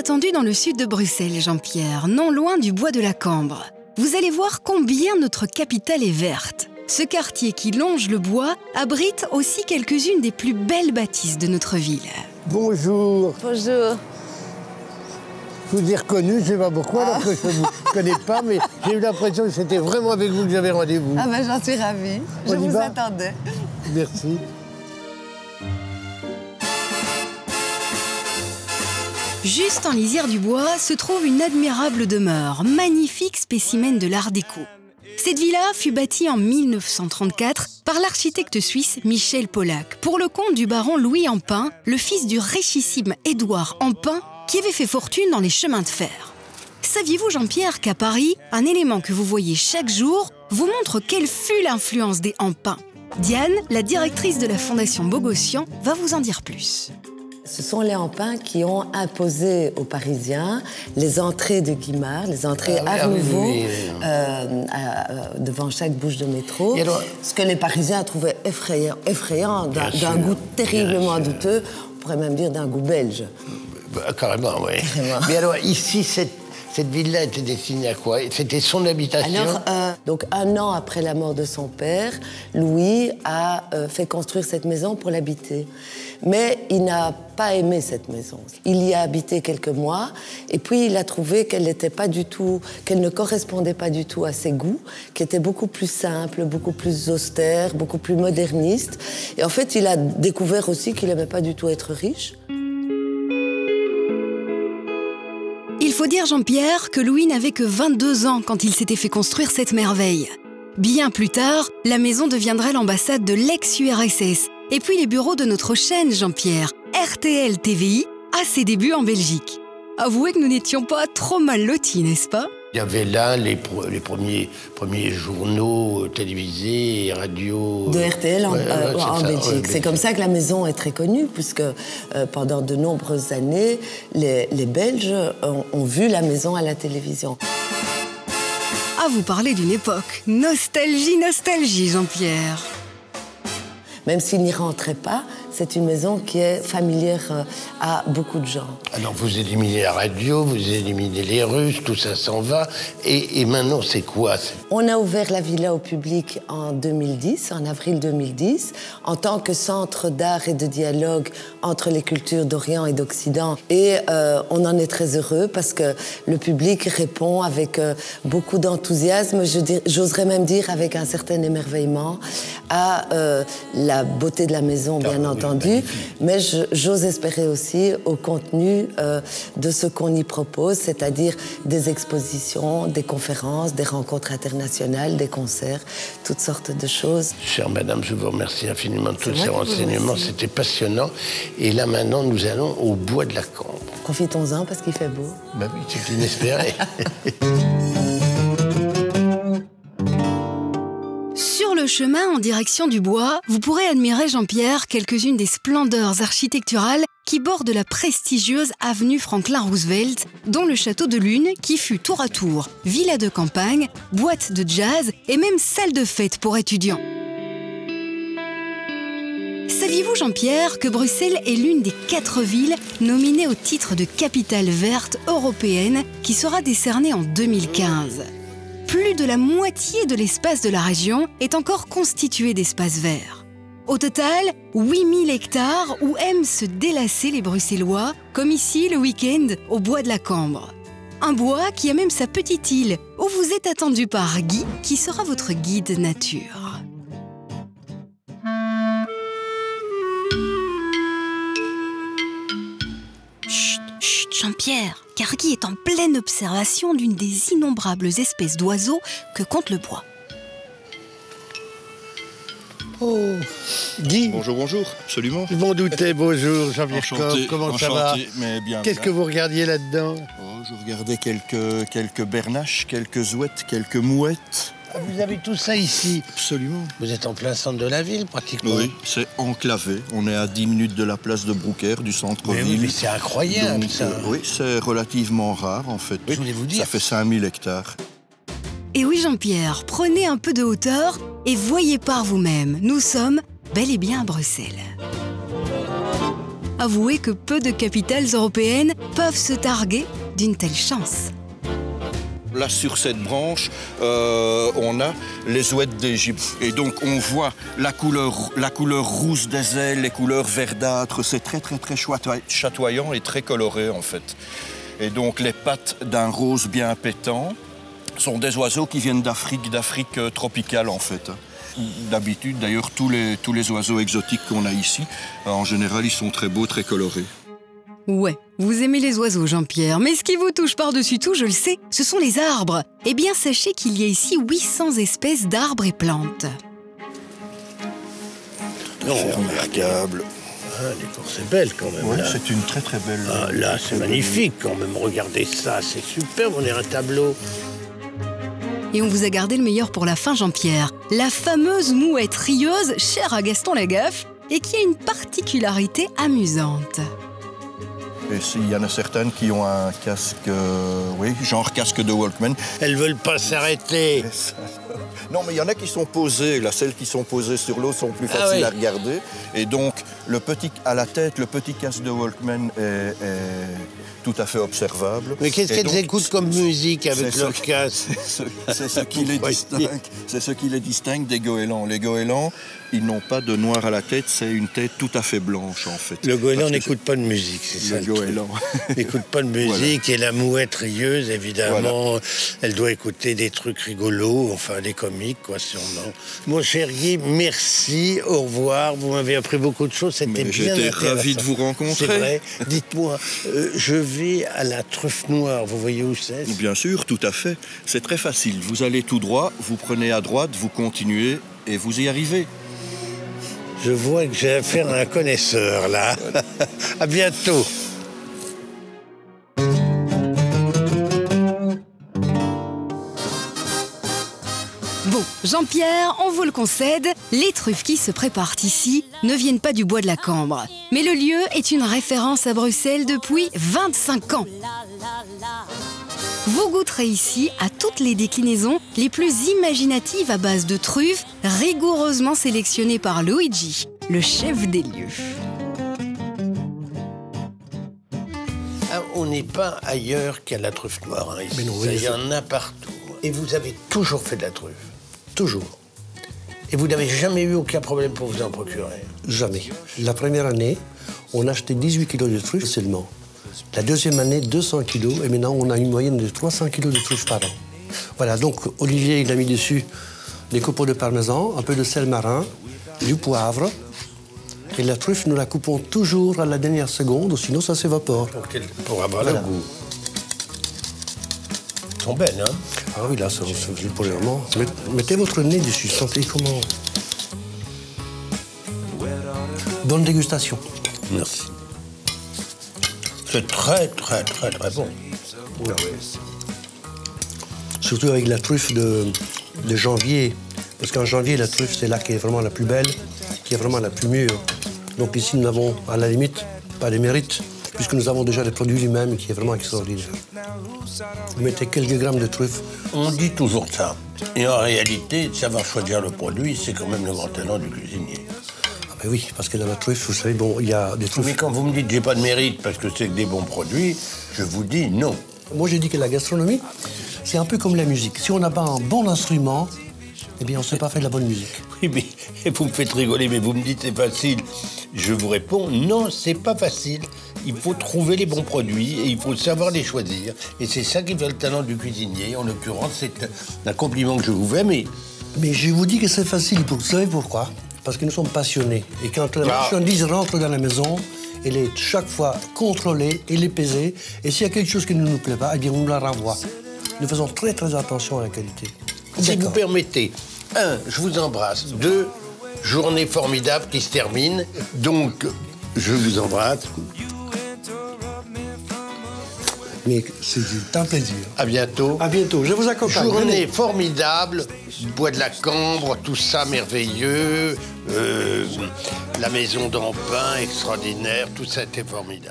attendu dans le sud de Bruxelles, Jean-Pierre, non loin du bois de la Cambre. Vous allez voir combien notre capitale est verte. Ce quartier qui longe le bois abrite aussi quelques-unes des plus belles bâtisses de notre ville. Bonjour. Bonjour. Je vous ai reconnu, je ne sais pas pourquoi, alors que je ne vous connais pas, mais j'ai eu l'impression que c'était vraiment avec vous que j'avais rendez-vous. Ah ben j'en suis ravie. Je vous attendais. Merci. Juste en lisière du bois se trouve une admirable demeure, magnifique spécimen de l'art déco. Cette villa fut bâtie en 1934 par l'architecte suisse Michel Polack pour le compte du baron Louis Empain, le fils du richissime Édouard Empain, qui avait fait fortune dans les chemins de fer. Saviez-vous, Jean-Pierre, qu'à Paris, un élément que vous voyez chaque jour vous montre quelle fut l'influence des Empain? Diane, la directrice de la Fondation Bogossian, va vous en dire plus. Ce sont les Empain qui ont imposé aux Parisiens les entrées de Guimard, les entrées Art Nouveau, devant chaque bouche de métro. Alors, ce que les Parisiens trouvaient effrayant d'un goût terriblement douteux, on pourrait même dire d'un goût belge. Bah, carrément, oui. Mais alors, ici, cette ville-là était destinée à quoi? C'était son habitation? Alors, donc, 1 an après la mort de son père, Louis a fait construire cette maison pour l'habiter. Mais il n'a pas aimé cette maison. Il y a habité quelques mois, et puis il a trouvé qu'elle ne correspondait pas du tout à ses goûts, qui était beaucoup plus simple, beaucoup plus austère, beaucoup plus moderniste. Et en fait, il a découvert aussi qu'il n'aimait pas du tout être riche. Il faut dire, Jean-Pierre, que Louis n'avait que 22 ans quand il s'était fait construire cette merveille. Bien plus tard, la maison deviendra l'ambassade de l'ex-URSS, et puis les bureaux de notre chaîne, Jean-Pierre, RTL TVI, à ses débuts en Belgique. Avouez que nous n'étions pas trop mal lotis, n'est-ce pas? Il y avait là les premiers journaux télévisés et radio... De RTL en Belgique. C'est comme ça que la maison est très connue, puisque pendant de nombreuses années, les Belges ont vu la maison à la télévision. Ah, vous parlez d'une époque. Nostalgie, nostalgie, Jean-Pierre. Même s'il n'y rentrait pas, c'est une maison qui est familière à beaucoup de gens. Alors vous éliminez la radio, vous éliminez les Russes, tout ça s'en va. Et maintenant, c'est quoi? On a ouvert la villa au public en 2010, en avril 2010, en tant que centre d'art et de dialogue entre les cultures d'Orient et d'Occident. Et on en est très heureux parce que le public répond avec beaucoup d'enthousiasme, j'oserais même dire avec un certain émerveillement, à la beauté de la maison, bien entendu, mais j'ose espérer aussi au contenu de ce qu'on y propose, c'est-à-dire des expositions, des conférences, des rencontres internationales, des concerts, toutes sortes de choses. Chère madame, je vous remercie infiniment de tous ces renseignements, c'était passionnant. Et là maintenant, nous allons au bois de la Cambre. Profitons-en parce qu'il fait beau. Bah oui, c'est inespéré. Sur le chemin en direction du bois, vous pourrez admirer, Jean-Pierre, quelques-unes des splendeurs architecturales qui bordent la prestigieuse avenue Franklin Roosevelt, dont le château de Lune, qui fut tour à tour villa de campagne, boîte de jazz et même salle de fête pour étudiants. Saviez-vous, Jean-Pierre, que Bruxelles est l'une des 4 villes nominées au titre de capitale verte européenne qui sera décernée en 2015 ? Plus de la moitié de l'espace de la région est encore constitué d'espaces verts. Au total, 8000 hectares où aiment se délasser les Bruxellois, comme ici le week-end au bois de la Cambre. Un bois qui a même sa petite île, où vous êtes attendu par Guy, qui sera votre guide nature. Chut, chut, Jean-Pierre, car Guy est en pleine observation d'une des innombrables espèces d'oiseaux que compte le bois. Oh, Guy. Bonjour, bonjour, absolument. Je m'en doutais, bonjour, Jean-Pierre Coff, comment ça va? Mais bien. Qu'est-ce que vous regardiez là-dedans? Oh, je regardais quelques bernaches, quelques ouettes, quelques mouettes. Ah, vous avez tout ça ici? Absolument. Vous êtes en plein centre de la ville, pratiquement. Oui, c'est enclavé. On est à 10 minutes de la place de Broucker, du centre-ville. Oui, mais c'est incroyable, donc, ça. Oui, c'est relativement rare, en fait. Oui, je voulais vous dire. Ça fait 5000 hectares. Et oui, Jean-Pierre, prenez un peu de hauteur et voyez par vous-même. Nous sommes bel et bien à Bruxelles. avouez que peu de capitales européennes peuvent se targuer d'une telle chance. Là, sur cette branche, on a les ouettes d'Égypte. Et donc, on voit la couleur rousse des ailes, les couleurs verdâtres. C'est très chatoyant et très coloré, en fait. Et donc, les pattes d'un rose bien pétant sont des oiseaux qui viennent d'Afrique tropicale, en fait. D'habitude, d'ailleurs, tous les oiseaux exotiques qu'on a ici, en général, ils sont très beaux, très colorés. Ouais, vous aimez les oiseaux, Jean-Pierre, mais ce qui vous touche par-dessus tout, je le sais, ce sont les arbres. Eh bien, sachez qu'il y a ici 800 espèces d'arbres et plantes. C'est remarquable. Ah, l'écorce c'est belle quand même. Ouais, là. c'est une très belle... Ah, là, c'est magnifique quand même. Regardez ça, c'est superbe. On est un tableau. Et on vous a gardé le meilleur pour la fin, Jean-Pierre. La fameuse mouette rieuse, chère à Gaston Lagaffe, et qui a une particularité amusante. Et il y en a certaines qui ont un casque, oui, genre casque de Walkman. Elles veulent pas s'arrêter. Non, mais il y en a qui sont posées. Là, celles qui sont posées sur l'eau sont plus faciles à regarder. Et donc, à la tête, le petit casque de Walkman est tout à fait observable. Mais qu'est-ce qu'elles écoutent comme musique avec leur casque? C'est ce qui les distingue. C'est ce qui les distingue des goélands. Les goélands, ils n'ont pas de noir à la tête. C'est une tête tout à fait blanche, en fait. Le goéland n'écoute pas de musique, c'est ça. Le goéland n'écoute pas de musique. Voilà. Et la mouette rieuse, évidemment, voilà. Elle doit écouter des trucs rigolos, enfin des comiques, quoi, sûrement. Mon cher Guy, merci, au revoir. Vous m'avez appris beaucoup de choses, c'était bien intéressant. J'étais ravi de vous rencontrer. C'est vrai. Dites-moi, je vais à la Truffe Noire, vous voyez où c'est? Bien sûr, tout à fait. C'est très facile. Vous allez tout droit, vous prenez à droite, vous continuez et vous y arrivez. Je vois que j'ai affaire à un connaisseur, là. À bientôt. Bon, Jean-Pierre, on vous le concède, les truffes qui se préparent ici ne viennent pas du bois de la Cambre. Mais le lieu est une référence à Bruxelles depuis 25 ans. Vous goûterez ici à toutes les déclinaisons les plus imaginatives à base de truffes, rigoureusement sélectionnées par Luigi, le chef des lieux. Ah, on n'est pas ailleurs qu'à la Truffe Noire, hein, ici. Mais non, il y en a partout. Et vous avez toujours fait de la truffe. Toujours. Et vous n'avez jamais eu aucun problème pour vous en procurer? Jamais. La première année, on achetait 18 kilos de truffes seulement. La deuxième année, 200 kilos. Et maintenant, on a une moyenne de 300 kilos de truffes par an. Voilà, donc Olivier, il a mis dessus des copeaux de parmesan, un peu de sel marin, du poivre. Et la truffe, nous la coupons toujours à la dernière seconde, sinon ça s'évapore. Pour avoir le goût. Elles sont belles, hein? Ah oui, là, c'est pour vraiment. Mettez votre nez dessus, sentez comment. Bonne dégustation. Merci. C'est très bon. Ah ouais. Surtout avec la truffe de janvier. Parce qu'en janvier, la truffe, c'est là qui est vraiment la plus belle, qui est vraiment la plus mûre. Donc ici, nous n'avons, à la limite, pas les mérites, puisque nous avons déjà le produit lui-même qui est vraiment extraordinaire. Vous mettez quelques grammes de truffe. On dit toujours ça. Et en réalité, savoir choisir le produit, c'est quand même le grand talent du cuisinier. Ah ben oui, parce que dans la truffe, vous savez, bon, il y a des truffes... Mais quand vous me dites que j'ai pas de mérite parce que c'est que des bons produits, je vous dis non. Moi, j'ai dit que la gastronomie, c'est un peu comme la musique. Si on n'a pas un bon instrument, eh bien, on ne sait pas faire de la bonne musique. Oui, mais vous me faites rigoler, mais vous me dites c'est facile. Je vous réponds, non, c'est pas facile. Il faut trouver les bons produits et il faut savoir les choisir. Et c'est ça qui fait le talent du cuisinier. En l'occurrence, c'est un compliment que je vous fais, mais... Mais je vous dis que c'est facile. Vous savez pourquoi? Parce que nous sommes passionnés. Et quand la marchandise rentre dans la maison, elle est chaque fois contrôlée, elle est pesée. Et s'il y a quelque chose qui ne nous plaît pas, eh bien, on nous la renvoie. Nous faisons très attention à la qualité. Si vous permettez, 1, je vous embrasse. 2, journée formidable qui se termine. Donc, je vous embrasse. Mais c'est un plaisir. À bientôt. À bientôt, je vous accompagne. Journée formidable, bois de la Cambre, tout ça merveilleux. La maison d'Ampin, extraordinaire, tout ça était formidable.